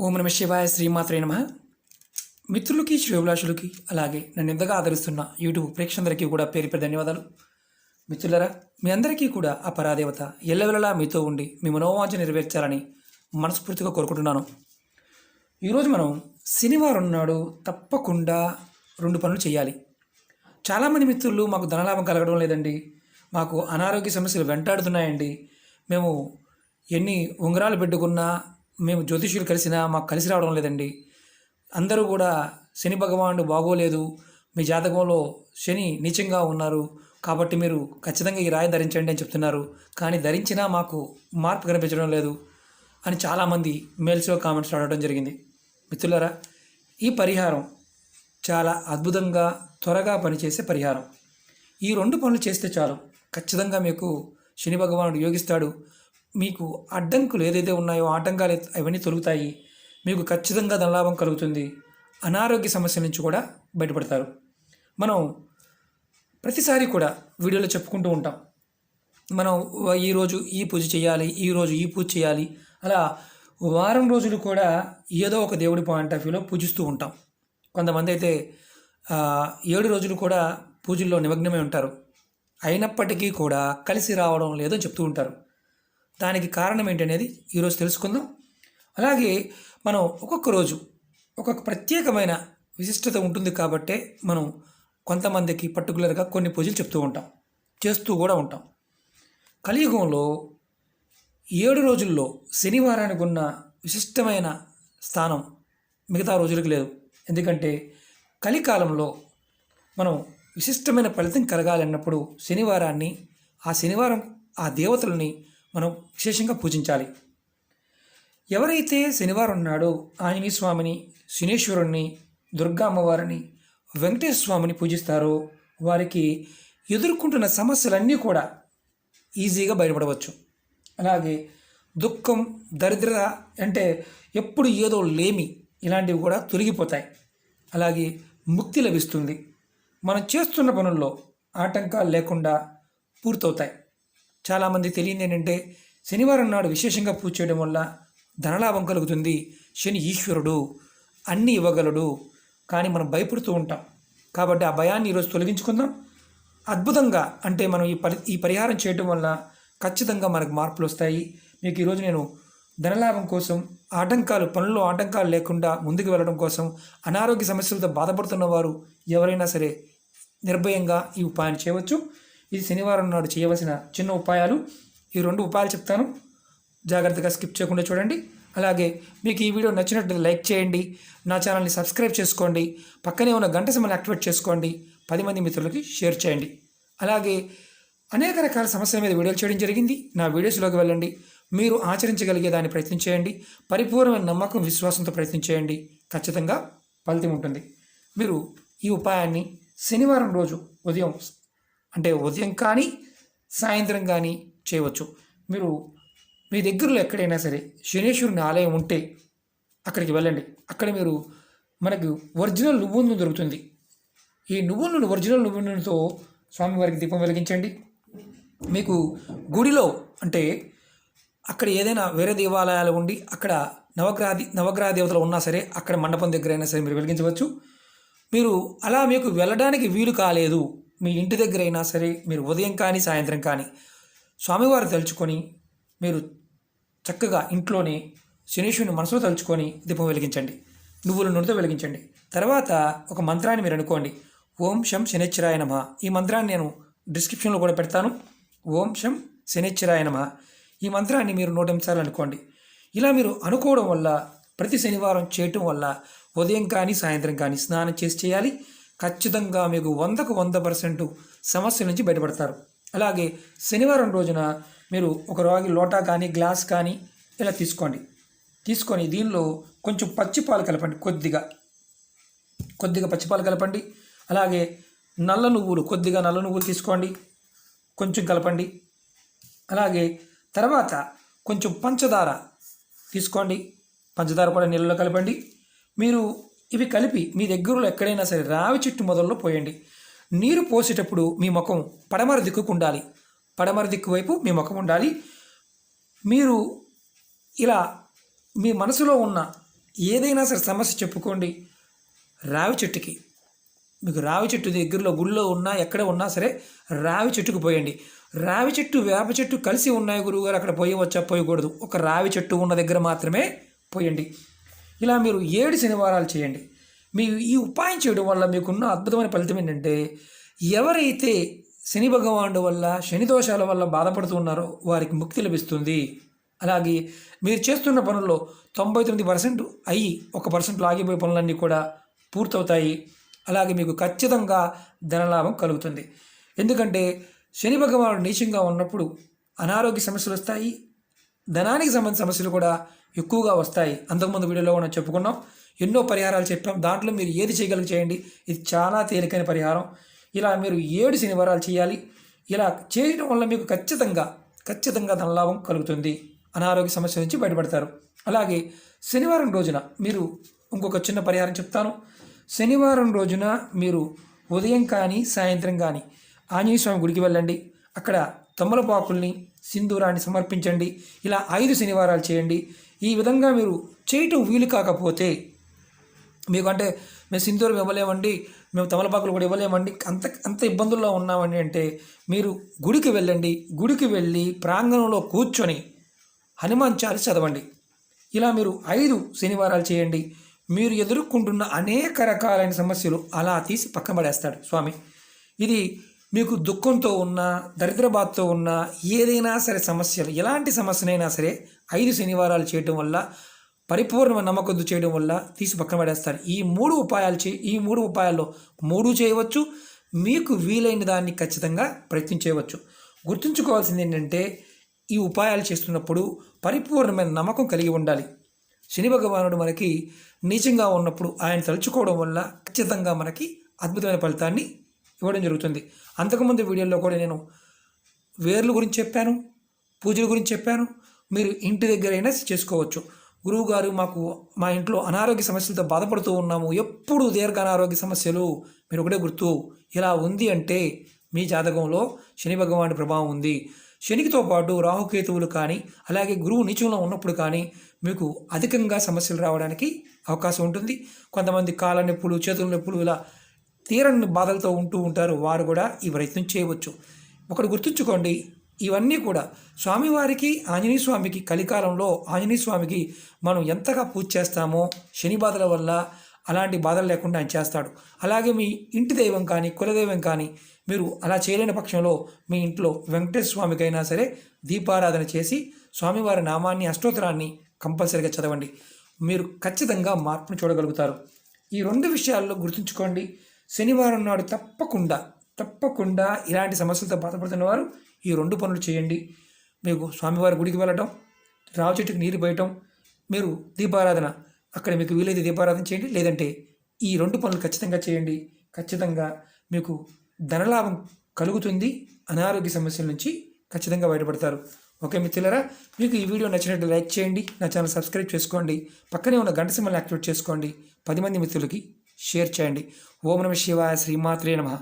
ఓం నమ శివాయ శ్రీమాత్రే నమ. మిత్రులకి శ్రేయోభిలాషులకి అలాగే నన్ను ఎంతగా ఆదరిస్తున్న యూట్యూబ్ ప్రేక్షకులందరికీ కూడా పేరు పేరు ధన్యవాదాలు. మిత్రులరా, మీ అందరికీ కూడా ఆ పరాదేవత ఎల్లవెల్లలా మీతో ఉండి మీ మనోవాంఛ నెరవేర్చాలని మనస్ఫూర్తిగా కోరుకుంటున్నాను. ఈరోజు మనం శనివారం నాడు తప్పకుండా 2 పనులు చేయాలి. చాలామంది మిత్రులు మాకు ధనలాభం కలగడం లేదండి, మాకు అనారోగ్య సమస్యలు వెంటాడుతున్నాయండి, మేము ఎన్ని ఉంగరాలు పెట్టుకున్నా, మేము జ్యోతిష్యులు కలిసినా మాకు కలిసి రావడం లేదండి, అందరూ కూడా శని భగవానుడు బాగోలేదు, మీ జాతకంలో శని నీచంగా ఉన్నారు కాబట్టి మీరు ఖచ్చితంగా ఈ రాయి ధరించండి అని చెప్తున్నారు, కానీ ధరించినా మాకు మార్పు కనిపించడం లేదు అని చాలామంది మెయిల్స్లో కామెంట్స్ రావడం జరిగింది. మిత్రులారా, ఈ పరిహారం చాలా అద్భుతంగా త్వరగా పనిచేసే పరిహారం. ఈ 2 పనులు చేస్తే చాలు, ఖచ్చితంగా మీకు శని భగవానుడు యోగిస్తాడు. మీకు అడ్డంకులు ఏదైతే ఉన్నాయో ఆటంకాలు అవన్నీ తొలుగుతాయి, మీకు ఖచ్చితంగా ధనలాభం కలుగుతుంది, అనారోగ్య సమస్యల నుంచి కూడా బయటపడతారు. మనం ప్రతిసారి కూడా వీడియోలో చెప్పుకుంటూ ఉంటాం, మనం ఈరోజు ఈ పూజ చేయాలి, ఈరోజు ఈ పూజ చేయాలి, అలా వారం రోజులు కూడా ఏదో ఒక దేవుడి పాయింట్ ఆఫ్ వ్యూలో పూజిస్తూ ఉంటాం. కొంతమంది అయితే 7 రోజులు కూడా పూజల్లో నిమగ్నమై ఉంటారు, అయినప్పటికీ కూడా కలిసి రావడం లేదని చెప్తూ ఉంటారు. దానికి కారణం ఏంటనేది ఈరోజు తెలుసుకుందాం. అలాగే మనం ఒక్కొక్క రోజు ఒక్కొక్క ప్రత్యేకమైన విశిష్టత ఉంటుంది కాబట్టే మనం కొంతమందికి పర్టికులర్గా కొన్ని పూజలు చెప్తూ ఉంటాం, చేస్తూ కూడా ఉంటాం. కలియుగంలో 7 రోజుల్లో శనివారానికి ఉన్న విశిష్టమైన స్థానం మిగతా రోజులకు లేదు. ఎందుకంటే కలికాలంలో మనం విశిష్టమైన ఫలితం కలగాలన్నప్పుడు శనివారాన్ని, ఆ శనివారం ఆ దేవతలని మనం విశేషంగా పూజించాలి. ఎవరైతే శనివారం నాడు ఆంజనేయ స్వామిని, శనేశ్వరుణ్ణి, దుర్గా అమ్మవారిని, వెంకటేశ్వర స్వామిని పూజిస్తారో వారికి ఎదుర్కొంటున్న సమస్యలన్నీ కూడా ఈజీగా బయటపడవచ్చు. అలాగే దుఃఖం, దరిద్రత అంటే ఎప్పుడు ఏదో లేమి, ఇలాంటివి కూడా తొలగిపోతాయి. అలాగే ముక్తి లభిస్తుంది. మనం చేస్తున్న పనుల్లో ఆటంకాలు లేకుండా పూర్తవుతాయి. చాలామంది తెలియదు ఏంటంటే శనివారం నాడు విశేషంగా పూజ చేయడం వల్ల ధనలాభం కలుగుతుంది, శని ఈశ్వరుడు అన్నీ ఇవ్వగలడు, కానీ మనం భయపడుతూ ఉంటాం. కాబట్టి ఆ భయాన్ని ఈరోజు తొలగించుకుందాం. అద్భుతంగా అంటే మనం ఈ పరిహారం చేయడం వల్ల ఖచ్చితంగా మనకు మార్పులు వస్తాయి. మీకు ఈరోజు నేను ధనలాభం కోసం, పనుల్లో ఆటంకాలు లేకుండా ముందుకు వెళ్ళడం కోసం, అనారోగ్య సమస్యలతో బాధపడుతున్న వారు ఎవరైనా సరే నిర్భయంగా ఈ ఉపాయాన్ని చేయవచ్చు. ఇది శనివారం నాడు చేయవలసిన చిన్న ఉపాయాలు. ఈ 2 ఉపాయాలు చెప్తాను, జాగ్రత్తగా స్కిప్ చేయకుండా చూడండి. అలాగే మీకు ఈ వీడియో నచ్చినట్లయితే లైక్ చేయండి, నా ఛానల్ని సబ్స్క్రైబ్ చేసుకోండి, పక్కనే ఉన్న గంట సింబల్ని యాక్టివేట్ చేసుకోండి, 10 మంది మిత్రులకి షేర్ చేయండి. అలాగే అనేక రకాల సమస్యల మీద వీడియోలు చేయడం జరిగింది, నా వీడియోస్లోకి వెళ్ళండి, మీరు ఆచరించగలిగే దాన్ని ప్రయత్నం చేయండి, పరిపూర్ణమైన నమ్మకం, విశ్వాసంతో ప్రయత్నం చేయండి, ఖచ్చితంగా ఫలితం ఉంటుంది. మీరు ఈ ఉపాయాన్ని శనివారం రోజు ఉదయం కానీ సాయంత్రం కానీ చేయవచ్చు. మీరు మీ దగ్గరలో ఎక్కడైనా సరే శనేశ్వరుని ఆలయం ఉంటే అక్కడికి వెళ్ళండి. అక్కడ మనకు ఒరిజినల్ నువ్వుల నూనె దొరుకుతుంది. ఈ ఒరిజినల్ నువ్వుల నూనెతో స్వామివారికి దీపం వెలిగించండి. మీకు గుడిలో అంటే అక్కడ ఏదైనా వేరే దేవాలయాలు ఉండి అక్కడ నవగ్రహ దేవతలు ఉన్నా సరే అక్కడ మండపం దగ్గర అయినా సరే మీరు వెలిగించవచ్చు. మీకు వెళ్ళడానికి వీలు కాలేదు, మీ ఇంటి దగ్గర అయినా సరే మీరు ఉదయం కానీ సాయంత్రం కానీ స్వామివారు తలుచుకొని మీరు చక్కగా ఇంట్లోనే శనీశ్వరుని మనసులో తలుచుకొని దీపం వెలిగించండి, నువ్వుల నూనెతో వెలిగించండి. తర్వాత ఒక మంత్రాన్ని మీరు అనుకోండి, ఓం శం శనిశ్చరాయ నమః. ఈ మంత్రాన్ని నేను డిస్క్రిప్షన్లో కూడా పెడతాను. ఓం శం శనిశ్చరాయ నమః. ఈ మంత్రాన్ని మీరు 108 సార్లు అనుకోండి. ఇలా మీరు అనుకోవడం వల్ల, ప్రతి శనివారం చేయటం వల్ల ఉదయం కానీ సాయంత్రం కానీ స్నానం చేయాలి. ఖచ్చితంగా మీకు 100కు 100% సమస్యల నుంచి బయటపడతారు. అలాగే శనివారం రోజున మీరు ఒక రాగి లోటా కానీ గ్లాస్ కానీ ఇలా తీసుకొని దీనిలో కొంచెం పచ్చిపాలు కలపండి, కొద్దిగా పచ్చిపాలు కలపండి. అలాగే కొద్దిగా నల్ల నువ్వులు తీసుకోండి, కొంచెం కలపండి. అలాగే తర్వాత కొంచెం పంచదార తీసుకోండి, పంచదార కూడా నీళ్ళలో కలపండి. మీరు ఇవి కలిపి మీ దగ్గరలో ఎక్కడైనా సరే రావి చెట్టు మొదల్లో పోయండి. నీరు పోసేటప్పుడు మీ ముఖం పడమర దిక్కుకు ఉండాలి, పడమర దిక్కు వైపు మీ ముఖం ఉండాలి. మీరు ఇలా మీ మనసులో ఉన్న ఏదైనా సరే సమస్య చెప్పుకోండి. రావి చెట్టుకి, మీకు రావి చెట్టు దగ్గరలో గుళ్ళో ఉన్నా ఎక్కడ ఉన్నా సరే రావి చెట్టుకు పోయండి. రావి చెట్టు వేప చెట్టు కలిసి ఉన్నాయి గురువుగారు, అక్కడ పోయవచ్చా? పోయకూడదు. ఒక రావి చెట్టు ఉన్న దగ్గర మాత్రమే పోయండి. ఇలా మీరు 7 శనివారాలు చేయండి. మీ ఈ ఉపాయం చేయడం వల్ల మీకున్న అద్భుతమైన ఫలితం ఏంటంటే, ఎవరైతే శని భగవానుడు వల్ల శని దోషాల వల్ల బాధపడుతూ ఉన్నారో వారికి ముక్తి లభిస్తుంది. అలాగే మీరు చేస్తున్న పనుల్లో 99% అయ్యి 1% ఆగిపోయే పనులన్నీ కూడా పూర్తవుతాయి. అలాగే మీకు ఖచ్చితంగా ధనలాభం కలుగుతుంది. ఎందుకంటే శని భగవానుడు నీచంగా ఉన్నప్పుడు అనారోగ్య సమస్యలు వస్తాయి, ధనానికి సంబంధించిన సమస్యలు కూడా ఎక్కువగా వస్తాయి. అంతకుముందు వీడియోలో మనం చెప్పుకున్నాం, ఎన్నో పరిహారాలు చెప్పాం. దాంట్లో మీరు ఏది చేయగలిగి చేయండి. ఇది చాలా తేలికైన పరిహారం. ఇలా మీరు 7 శనివారాలు చేయాలి. ఇలా చేయడం వల్ల మీకు ఖచ్చితంగా ధనలాభం కలుగుతుంది. అనారోగ్య సమస్య నుంచి బయటపడతారు. అలాగే శనివారం రోజున మీరు ఇంకొక చిన్న పరిహారం చెప్తాను. శనివారం రోజున మీరు ఉదయం కానీ సాయంత్రం కానీ ఆంజనేయ స్వామి గుడికి వెళ్ళండి. అక్కడ తమలపాకుల్ని సింధూరాన్ని సమర్పించండి. ఇలా 5 శనివారాలు చేయండి. ఈ విధంగా మీరు చేయటం వీలు కాకపోతే, మీకు అంటే మేము సింధూరం ఇవ్వలేమండి, మేము తమలపాకులు కూడా ఇవ్వలేమండి, అంత ఇబ్బందుల్లో ఉన్నామండి అంటే మీరు గుడికి వెళ్ళండి. గుడికి వెళ్ళి ప్రాంగణంలో కూర్చొని హనుమాన్ చాలీస చదవండి. ఇలా మీరు 5 శనివారాలు చేయండి. మీరు ఎదుర్కొంటున్న అనేక రకాలైన సమస్యలు అలా తీసి పక్కన పడేస్తాడు స్వామి. ఇది మీకు దుఃఖంతో ఉన్న, దరిద్ర బాధతో ఉన్న, ఏదైనా సరే సమస్యలు, ఎలాంటి సమస్యనైనా సరే 5 శనివారాలు చేయడం వల్ల, పరిపూర్ణమైన నమ్మకంతో చేయడం వల్ల తీసి పక్కన పడేస్తారు. ఈ 3 ఉపాయాల్లో 3 చేయవచ్చు. మీకు వీలైన దాన్ని ఖచ్చితంగా ప్రయత్నం చేయవచ్చు. గుర్తుంచుకోవాల్సింది ఏంటంటే, ఈ ఉపాయాలు చేస్తున్నప్పుడు పరిపూర్ణమైన నమ్మకం కలిగి ఉండాలి. శని భగవానుడు మనకి నీచంగా ఉన్నప్పుడు ఆయన తలుచుకోవడం వల్ల ఖచ్చితంగా మనకి అద్భుతమైన ఫలితాన్ని ఇవ్వడం జరుగుతుంది. అంతకుముందు వీడియోలో కూడా నేను వేర్ల గురించి చెప్పాను, పూజల గురించి చెప్పాను. మీరు ఇంటి దగ్గరైనా చేసుకోవచ్చు. గురువుగారు, మా ఇంట్లో అనారోగ్య సమస్యలతో బాధపడుతూ ఉన్నాము, ఎప్పుడు దీర్ఘ అనారోగ్య సమస్యలు. మీరు ఒకటే గుర్తు, ఇలా ఉంది అంటే మీ జాతకంలో శని భగవానుడి ప్రభావం ఉంది. శనికితో పాటు రాహుకేతువులు కానీ, అలాగే గురువు నీచంలో ఉన్నప్పుడు కానీ మీకు అధికంగా సమస్యలు రావడానికి అవకాశం ఉంటుంది. కొంతమంది కాళ్ళ నొప్పులు, చేతుల నొప్పులు, ఇలా తీరని బాధలతో ఉంటూ ఉంటారు. వారు కూడా ఈ ప్రయత్నం చేయవచ్చు. ఒకటి గుర్తుంచుకోండి, ఇవన్నీ కూడా స్వామివారికి, ఆంజనేయ స్వామికి, కలికాలంలో ఆంజనేయ స్వామికి మనం ఎంతగా పూజ చేస్తామో శని బాధల వల్ల అలాంటి బాధలు లేకుండా ఆయన చేస్తాడు. అలాగే మీ ఇంటి దైవం కానీ, కులదైవం కానీ మీరు అలా చేయలేని పక్షంలో మీ ఇంట్లో వెంకటేశ్వర స్వామికైనా సరే దీపారాధన చేసి స్వామివారి నామాన్ని, అష్టోత్తరాన్ని కంపల్సరీగా చదవండి. మీరు ఖచ్చితంగా మార్పును చూడగలుగుతారు. ఈ 2 విషయాల్లో గుర్తుంచుకోండి. శనివారం నాడు తప్పకుండా ఇలాంటి సమస్యలతో బాధపడుతున్న వారు ఈ 2 పనులు చేయండి. మీకు స్వామివారి గుడికి వెళ్ళటం, రావి చెట్టుకి నీరు పోయటం, మీరు దీపారాధన, అక్కడ మీకు వీలైతే దీపారాధన చేయండి. లేదంటే ఈ 2 పనులు ఖచ్చితంగా చేయండి. ఖచ్చితంగా మీకు ధనలాభం కలుగుతుంది. అనారోగ్య సమస్యల నుంచి ఖచ్చితంగా బయటపడతారు. ఓకే మిత్రులారా, మీకు ఈ వీడియో నచ్చినట్టు లైక్ చేయండి, నా ఛానల్ సబ్స్క్రైబ్ చేసుకోండి, పక్కనే ఉన్న గంట సింబల్ని యాక్టివేట్ చేసుకోండి, 10 మంది మిత్రులకి షేర్ చేయండి. ఓం నమః శివాయ. శ్రీమాత్రే నమః.